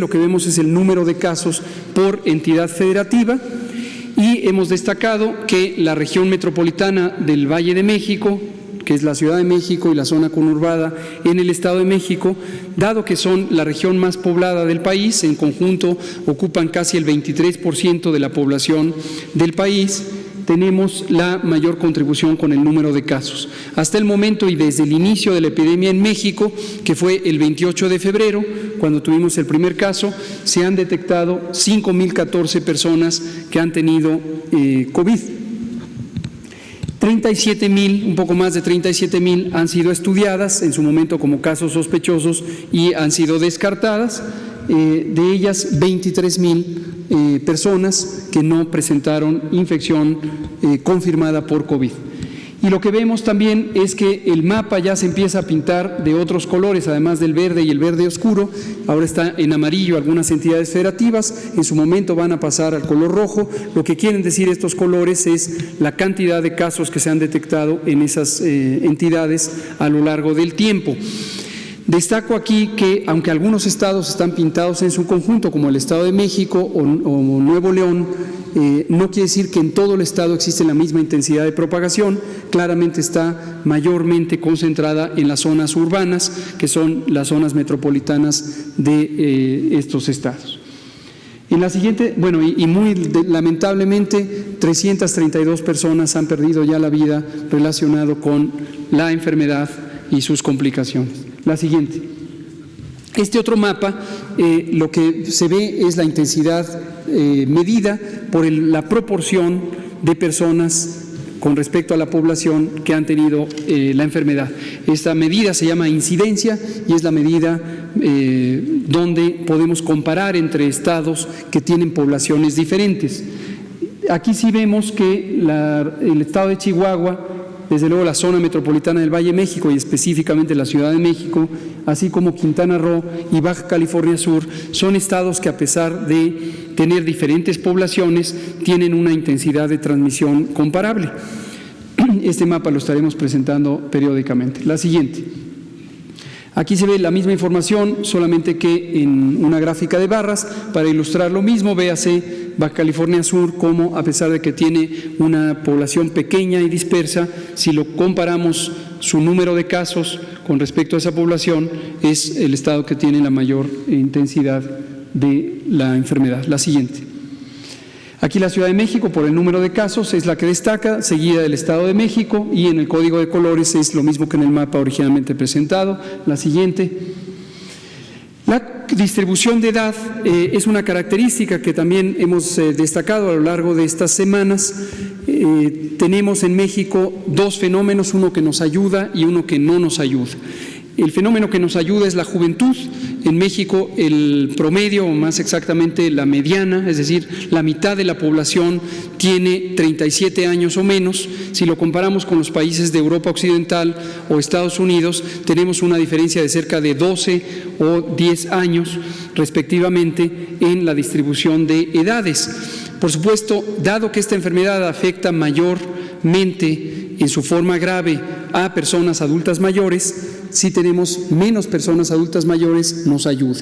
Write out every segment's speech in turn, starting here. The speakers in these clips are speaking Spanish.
lo que vemos es el número de casos por entidad federativa y hemos destacado que la región metropolitana del Valle de México, que es la Ciudad de México y la zona conurbada en el Estado de México, dado que son la región más poblada del país, en conjunto ocupan casi el 23% de la población del país, tenemos la mayor contribución con el número de casos. Hasta el momento y desde el inicio de la epidemia en México, que fue el 28 de febrero, cuando tuvimos el primer caso, se han detectado 5.014 personas que han tenido COVID. 37.000, un poco más de 37.000 han sido estudiadas en su momento como casos sospechosos y han sido descartadas, de ellas 23.000 personas que no presentaron infección confirmada por COVID. Y lo que vemos también es que el mapa ya se empieza a pintar de otros colores, además del verde y el verde oscuro. Ahora está en amarillo algunas entidades federativas, en su momento van a pasar al color rojo. Lo que quieren decir estos colores es la cantidad de casos que se han detectado en esas entidades a lo largo del tiempo. Destaco aquí que, aunque algunos estados están pintados en su conjunto, como el Estado de México o Nuevo León, no quiere decir que en todo el estado existe la misma intensidad de propagación. Claramente está mayormente concentrada en las zonas urbanas, que son las zonas metropolitanas de estos estados. En la siguiente, bueno, y muy lamentablemente, 332 personas han perdido ya la vida relacionado con la enfermedad y sus complicaciones. La siguiente. Este otro mapa, lo que se ve es la intensidad medida por la proporción de personas con respecto a la población que han tenido la enfermedad. Esta medida se llama incidencia y es la medida donde podemos comparar entre estados que tienen poblaciones diferentes. Aquí sí vemos que el estado de Chihuahua, desde luego la zona metropolitana del Valle de México y específicamente la Ciudad de México, así como Quintana Roo y Baja California Sur, son estados que, a pesar de tener diferentes poblaciones, tienen una intensidad de transmisión comparable. Este mapa lo estaremos presentando periódicamente. La siguiente. Aquí se ve la misma información, solamente que en una gráfica de barras. Para ilustrar lo mismo, véase Baja California Sur, como a pesar de que tiene una población pequeña y dispersa, si lo comparamos su número de casos con respecto a esa población, es el estado que tiene la mayor intensidad de la enfermedad. La siguiente. Aquí la Ciudad de México, por el número de casos, es la que destaca, seguida del Estado de México, y en el código de colores es lo mismo que en el mapa originalmente presentado. La siguiente. La distribución de edad es una característica que también hemos destacado a lo largo de estas semanas. Tenemos en México dos fenómenos, uno que nos ayuda y uno que no nos ayuda. El fenómeno que nos ayuda es la juventud. En México el promedio, o más exactamente la mediana, es decir, la mitad de la población tiene 37 años o menos. Si lo comparamos con los países de Europa Occidental o Estados Unidos, tenemos una diferencia de cerca de 12 o 10 años respectivamente en la distribución de edades. Por supuesto, dado que esta enfermedad afecta mayormente en su forma grave a personas adultas mayores, si tenemos menos personas adultas mayores, nos ayuda.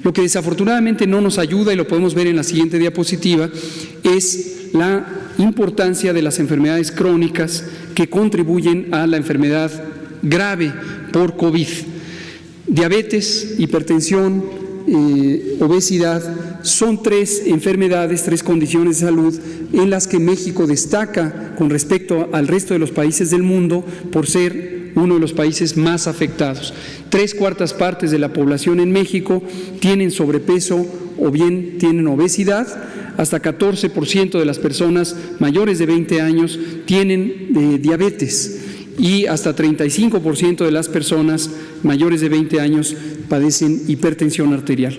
Lo que desafortunadamente no nos ayuda, y lo podemos ver en la siguiente diapositiva, es la importancia de las enfermedades crónicas que contribuyen a la enfermedad grave por COVID. Diabetes, hipertensión, obesidad, son tres enfermedades, tres condiciones de salud en las que México destaca con respecto al resto de los países del mundo por ser uno de los países más afectados. 3/4 partes de la población en México tienen sobrepeso o bien tienen obesidad. Hasta 14% de las personas mayores de 20 años tienen diabetes y hasta 35% de las personas mayores de 20 años padecen hipertensión arterial.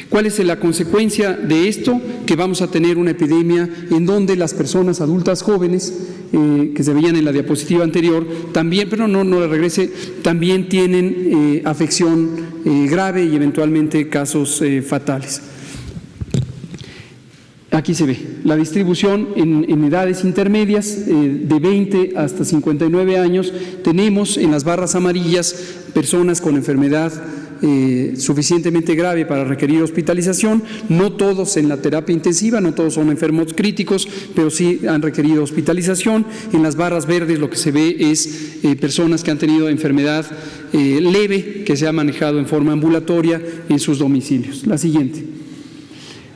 ¿Cuál es la consecuencia de esto? Que vamos a tener una epidemia en donde las personas adultas jóvenes, que se veían en la diapositiva anterior, también, pero no le regrese, también tienen afección grave y eventualmente casos fatales. Aquí se ve la distribución en edades intermedias, de 20 hasta 59 años. Tenemos en las barras amarillas personas con enfermedad suficientemente grave para requerir hospitalización, no todos en la terapia intensiva, no todos son enfermos críticos, pero sí han requerido hospitalización. En las barras verdes lo que se ve es personas que han tenido enfermedad leve, que se ha manejado en forma ambulatoria en sus domicilios. La siguiente.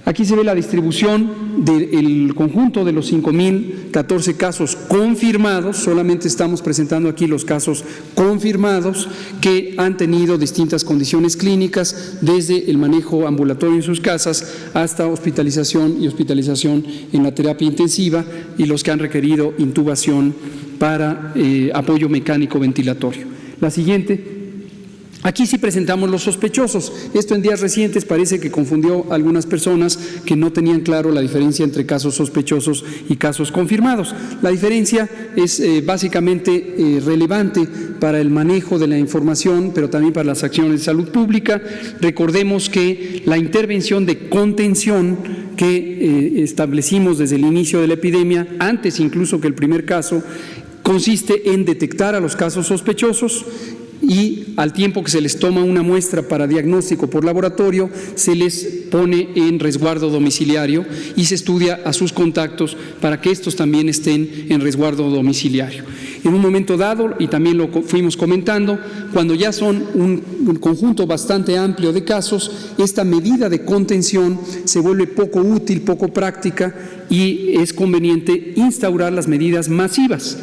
Aquí se ve la distribución del conjunto de los 5.014 casos confirmados. Solamente estamos presentando aquí los casos confirmados que han tenido distintas condiciones clínicas, desde el manejo ambulatorio en sus casas hasta hospitalización y hospitalización en la terapia intensiva, y los que han requerido intubación para apoyo mecánico ventilatorio. La siguiente. Aquí sí presentamos los sospechosos. Esto en días recientes parece que confundió a algunas personas que no tenían claro la diferencia entre casos sospechosos y casos confirmados. La diferencia es básicamente relevante para el manejo de la información, pero también para las acciones de salud pública. Recordemos que la intervención de contención que establecimos desde el inicio de la epidemia, antes incluso que el primer caso, consiste en detectar a los casos sospechosos, y al tiempo que se les toma una muestra para diagnóstico por laboratorio, se les pone en resguardo domiciliario y se estudia a sus contactos para que estos también estén en resguardo domiciliario. En un momento dado, y también lo fuimos comentando, cuando ya son un conjunto bastante amplio de casos, esta medida de contención se vuelve poco útil, poco práctica, y es conveniente instaurar las medidas masivas.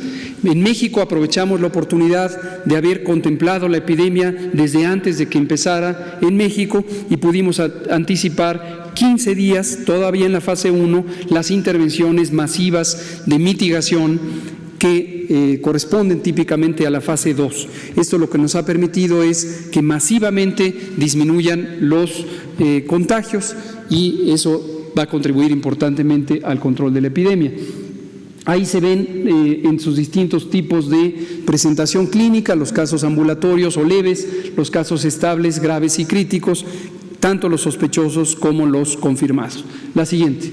En México aprovechamos la oportunidad de haber contemplado la epidemia desde antes de que empezara en México y pudimos anticipar 15 días, todavía en la fase 1, las intervenciones masivas de mitigación que corresponden típicamente a la fase 2. Esto lo que nos ha permitido es que masivamente disminuyan los contagios, y eso va a contribuir importantemente al control de la epidemia. Ahí se ven en sus distintos tipos de presentación clínica los casos ambulatorios o leves, los casos estables, graves y críticos, tanto los sospechosos como los confirmados. La siguiente.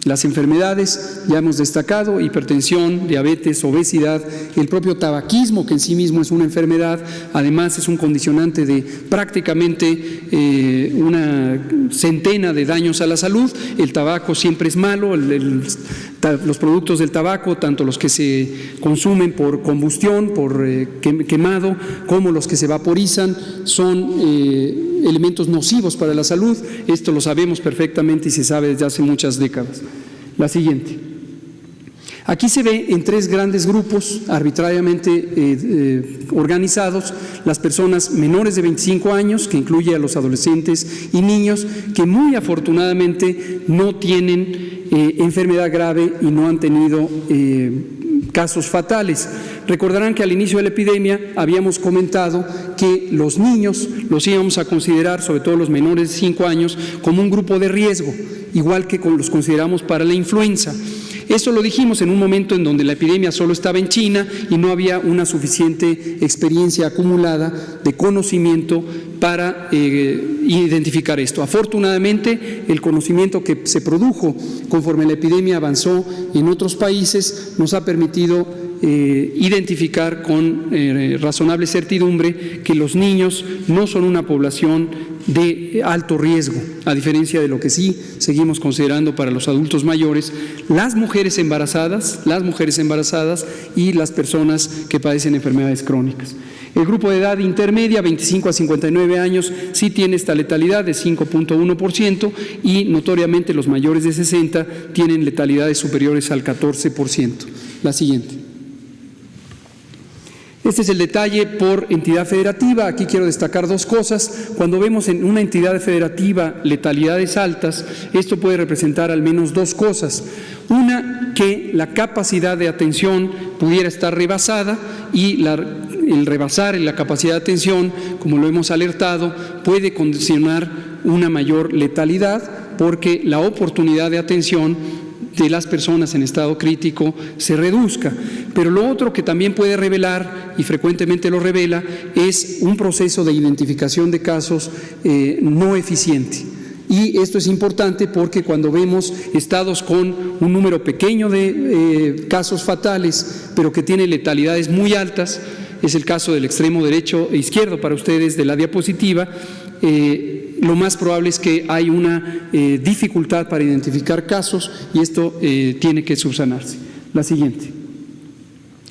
Las enfermedades, ya hemos destacado, hipertensión, diabetes, obesidad, el propio tabaquismo, que en sí mismo es una enfermedad, además es un condicionante de prácticamente una centena de daños a la salud. El tabaco siempre es malo, los productos del tabaco, tanto los que se consumen por combustión, por quemado, como los que se vaporizan, son elementos nocivos para la salud. Esto lo sabemos perfectamente y se sabe desde hace muchas décadas. La siguiente. Aquí se ve en tres grandes grupos arbitrariamente organizados las personas menores de 25 años, que incluye a los adolescentes y niños, que muy afortunadamente no tienen enfermedad grave y no han tenido casos fatales. Recordarán que al inicio de la epidemia habíamos comentado que los niños los íbamos a considerar, sobre todo los menores de 5 años, como un grupo de riesgo, igual que los consideramos para la influenza. Eso lo dijimos en un momento en donde la epidemia solo estaba en China y no había una suficiente experiencia acumulada de conocimiento para identificar esto. Afortunadamente, el conocimiento que se produjo conforme la epidemia avanzó en otros países nos ha permitido identificar con razonable certidumbre que los niños no son una población de alto riesgo, a diferencia de lo que sí seguimos considerando para los adultos mayores, las mujeres embarazadas y las personas que padecen enfermedades crónicas. El grupo de edad intermedia, 25 a 59 años, sí tiene esta letalidad de 5.1% y notoriamente los mayores de 60 tienen letalidades superiores al 14%. La siguiente. Este es el detalle por entidad federativa. Aquí quiero destacar dos cosas. Cuando vemos en una entidad federativa letalidades altas, esto puede representar al menos dos cosas. Una, que la capacidad de atención pudiera estar rebasada, y el rebasar en la capacidad de atención, como lo hemos alertado, puede condicionar una mayor letalidad, porque la oportunidad de atención de las personas en estado crítico se reduzca. Pero lo otro que también puede revelar, y frecuentemente lo revela, es un proceso de identificación de casos no eficiente. Y esto es importante porque cuando vemos estados con un número pequeño de casos fatales, pero que tienen letalidades muy altas, es el caso del extremo derecho e izquierdo para ustedes de la diapositiva. Lo más probable es que hay una dificultad para identificar casos y esto tiene que subsanarse. La siguiente.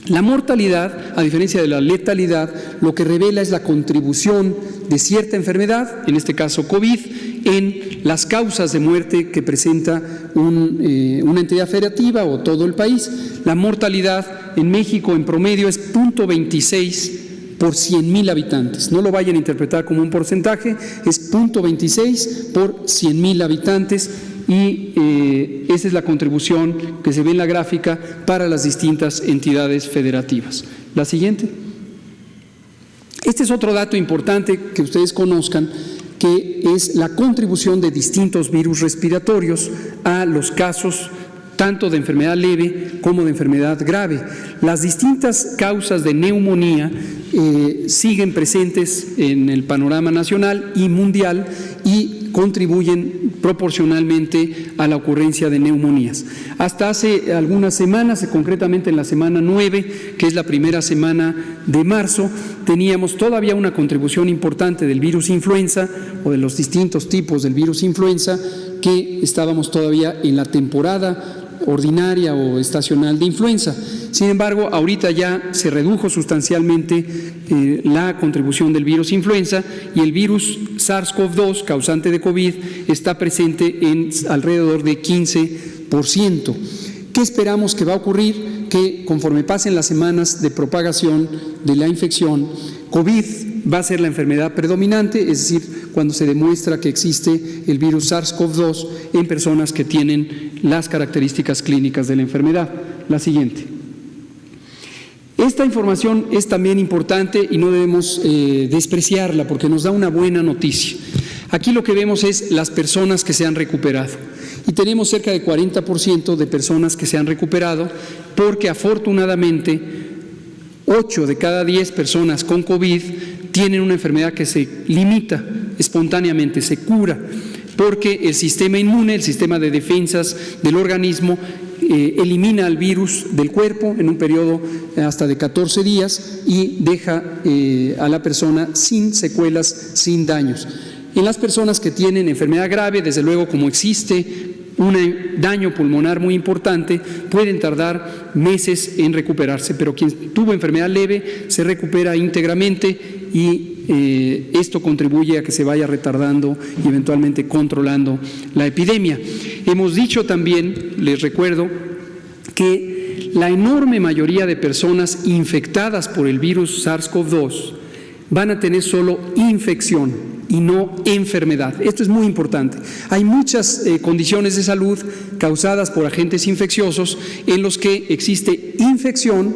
La mortalidad, a diferencia de la letalidad, lo que revela es la contribución de cierta enfermedad, en este caso COVID, en las causas de muerte que presenta una entidad federativa o todo el país. La mortalidad en México en promedio es 0.26 por 100,000 habitantes. No lo vayan a interpretar como un porcentaje, es 0.26 por 100,000 habitantes y esa es la contribución que se ve en la gráfica para las distintas entidades federativas. La siguiente. Este es otro dato importante que ustedes conozcan, que es la contribución de distintos virus respiratorios a los casos tanto de enfermedad leve como de enfermedad grave. Las distintas causas de neumonía siguen presentes en el panorama nacional y mundial y contribuyen proporcionalmente a la ocurrencia de neumonías. Hasta hace algunas semanas, concretamente en la semana 9, que es la primera semana de marzo, teníamos todavía una contribución importante del virus influenza o de los distintos tipos del virus influenza, que estábamos todavía en la temporada ordinaria o estacional de influenza. Sin embargo, ahorita ya se redujo sustancialmente la contribución del virus influenza y el virus SARS-CoV-2, causante de COVID, está presente en alrededor de 15%. ¿Qué esperamos que va a ocurrir? Que conforme pasen las semanas de propagación de la infección, COVID va a ser la enfermedad predominante, es decir, cuando se demuestra que existe el virus SARS-CoV-2 en personas que tienen las características clínicas de la enfermedad. La siguiente. Esta información es también importante y no debemos despreciarla porque nos da una buena noticia. Aquí lo que vemos es las personas que se han recuperado y tenemos cerca de 40% de personas que se han recuperado porque afortunadamente 8 de cada 10 personas con COVID tienen una enfermedad que se limita espontáneamente, se cura, porque el sistema inmune, el sistema de defensas del organismo, elimina al virus del cuerpo en un periodo hasta de 14 días y deja a la persona sin secuelas, sin daños. En las personas que tienen enfermedad grave, desde luego, como existe un daño pulmonar muy importante, pueden tardar meses en recuperarse, pero quien tuvo enfermedad leve se recupera íntegramente y esto contribuye a que se vaya retardando y eventualmente controlando la epidemia. Hemos dicho también, les recuerdo, que la enorme mayoría de personas infectadas por el virus SARS-CoV-2 van a tener solo infección y no enfermedad. Esto es muy importante. Hay muchas condiciones de salud causadas por agentes infecciosos en los que existe infección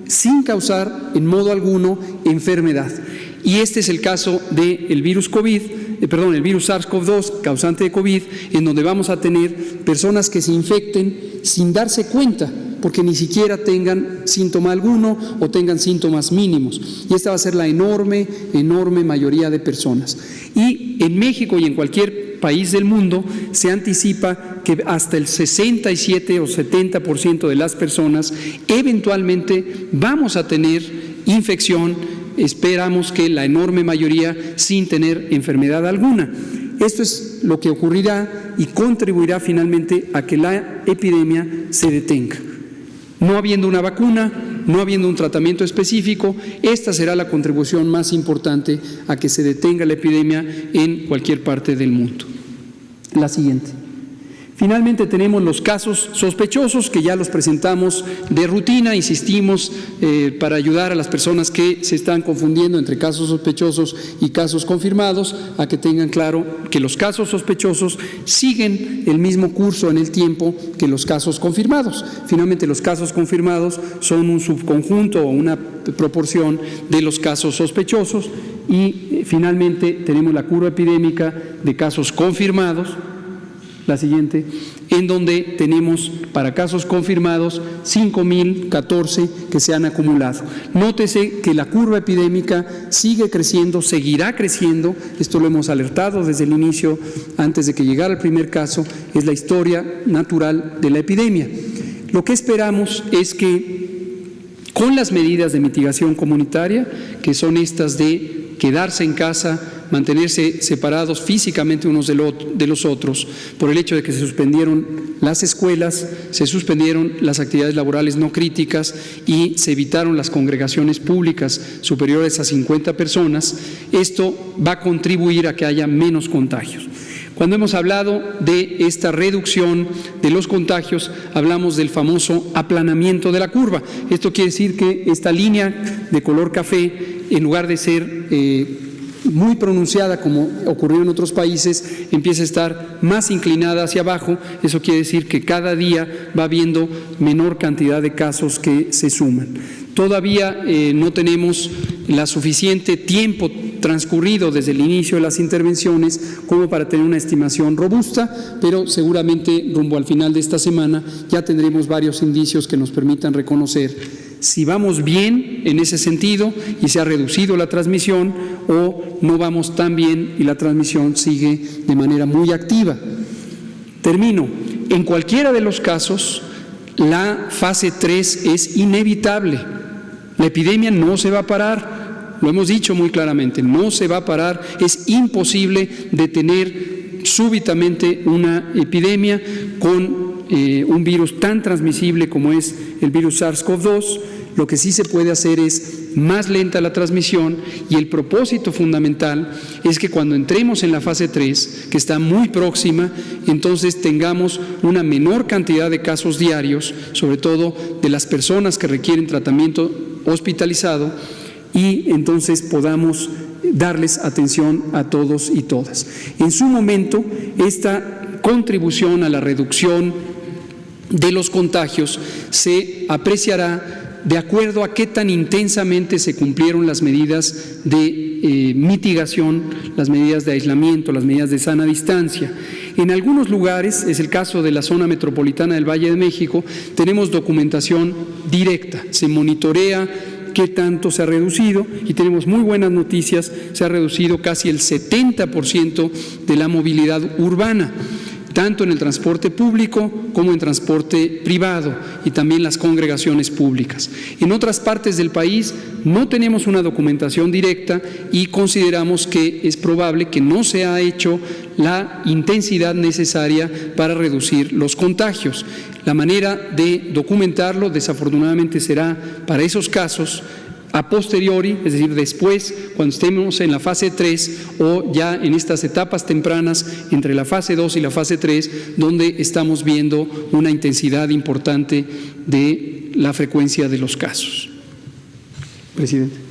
sin causar en modo alguno enfermedad. Y este es el caso del virus el virus SARS-CoV-2, causante de COVID, en donde vamos a tener personas que se infecten sin darse cuenta, porque ni siquiera tengan síntoma alguno o tengan síntomas mínimos. Y esta va a ser la enorme mayoría de personas. Y en México y en cualquier país del mundo se anticipa que hasta el 67 o 70% de las personas eventualmente vamos a tener infección. Esperamos que la enorme mayoría sin tener enfermedad alguna. Esto es lo que ocurrirá y contribuirá finalmente a que la epidemia se detenga. No habiendo una vacuna, no habiendo un tratamiento específico, esta será la contribución más importante a que se detenga la epidemia en cualquier parte del mundo. La siguiente. Finalmente tenemos los casos sospechosos, que ya los presentamos de rutina, insistimos para ayudar a las personas que se están confundiendo entre casos sospechosos y casos confirmados, a que tengan claro que los casos sospechosos siguen el mismo curso en el tiempo que los casos confirmados. Finalmente los casos confirmados son un subconjunto o una proporción de los casos sospechosos y finalmente tenemos la curva epidémica de casos confirmados. La siguiente, en donde tenemos para casos confirmados 5.014 que se han acumulado. Nótese que la curva epidémica sigue creciendo, seguirá creciendo, esto lo hemos alertado desde el inicio, antes de que llegara el primer caso, es la historia natural de la epidemia. Lo que esperamos es que con las medidas de mitigación comunitaria, que son estas de quedarse en casa, mantenerse separados físicamente unos de los otros, por el hecho de que se suspendieron las escuelas, se suspendieron las actividades laborales no críticas y se evitaron las congregaciones públicas superiores a 50 personas. Esto va a contribuir a que haya menos contagios. Cuando hemos hablado de esta reducción de los contagios, hablamos del famoso aplanamiento de la curva. Esto quiere decir que esta línea de color café, en lugar de ser muy pronunciada como ocurrió en otros países, empieza a estar más inclinada hacia abajo. Eso quiere decir que cada día va habiendo menor cantidad de casos que se suman. Todavía no tenemos la suficiente tiempo transcurrido desde el inicio de las intervenciones como para tener una estimación robusta, pero seguramente rumbo al final de esta semana ya tendremos varios indicios que nos permitan reconocer si vamos bien en ese sentido y se ha reducido la transmisión, o no vamos tan bien y la transmisión sigue de manera muy activa. Termino. En cualquiera de los casos, la fase 3 es inevitable. La epidemia no se va a parar, lo hemos dicho muy claramente, no se va a parar. Es imposible detener súbitamente una epidemia con un virus tan transmisible como es el virus SARS-CoV-2. Lo que sí se puede hacer es más lenta la transmisión, y el propósito fundamental es que cuando entremos en la fase 3, que está muy próxima, entonces tengamos una menor cantidad de casos diarios, sobre todo de las personas que requieren tratamiento hospitalizado, y entonces podamos darles atención a todos y todas. En su momento, esta contribución a la reducción de los contagios se apreciará de acuerdo a qué tan intensamente se cumplieron las medidas de mitigación, las medidas de aislamiento, las medidas de sana distancia. En algunos lugares, es el caso de la zona metropolitana del Valle de México, tenemos documentación directa, se monitorea qué tanto se ha reducido, y tenemos muy buenas noticias. Se ha reducido casi el 70% de la movilidad urbana, tanto en el transporte público como en transporte privado, y también las congregaciones públicas. En otras partes del país no tenemos una documentación directa y consideramos que es probable que no se ha hecho la intensidad necesaria para reducir los contagios. La manera de documentarlo, desafortunadamente, será para esos casos a posteriori, es decir, después, cuando estemos en la fase 3 o ya en estas etapas tempranas entre la fase 2 y la fase 3, donde estamos viendo una intensidad importante de la frecuencia de los casos. Presidente.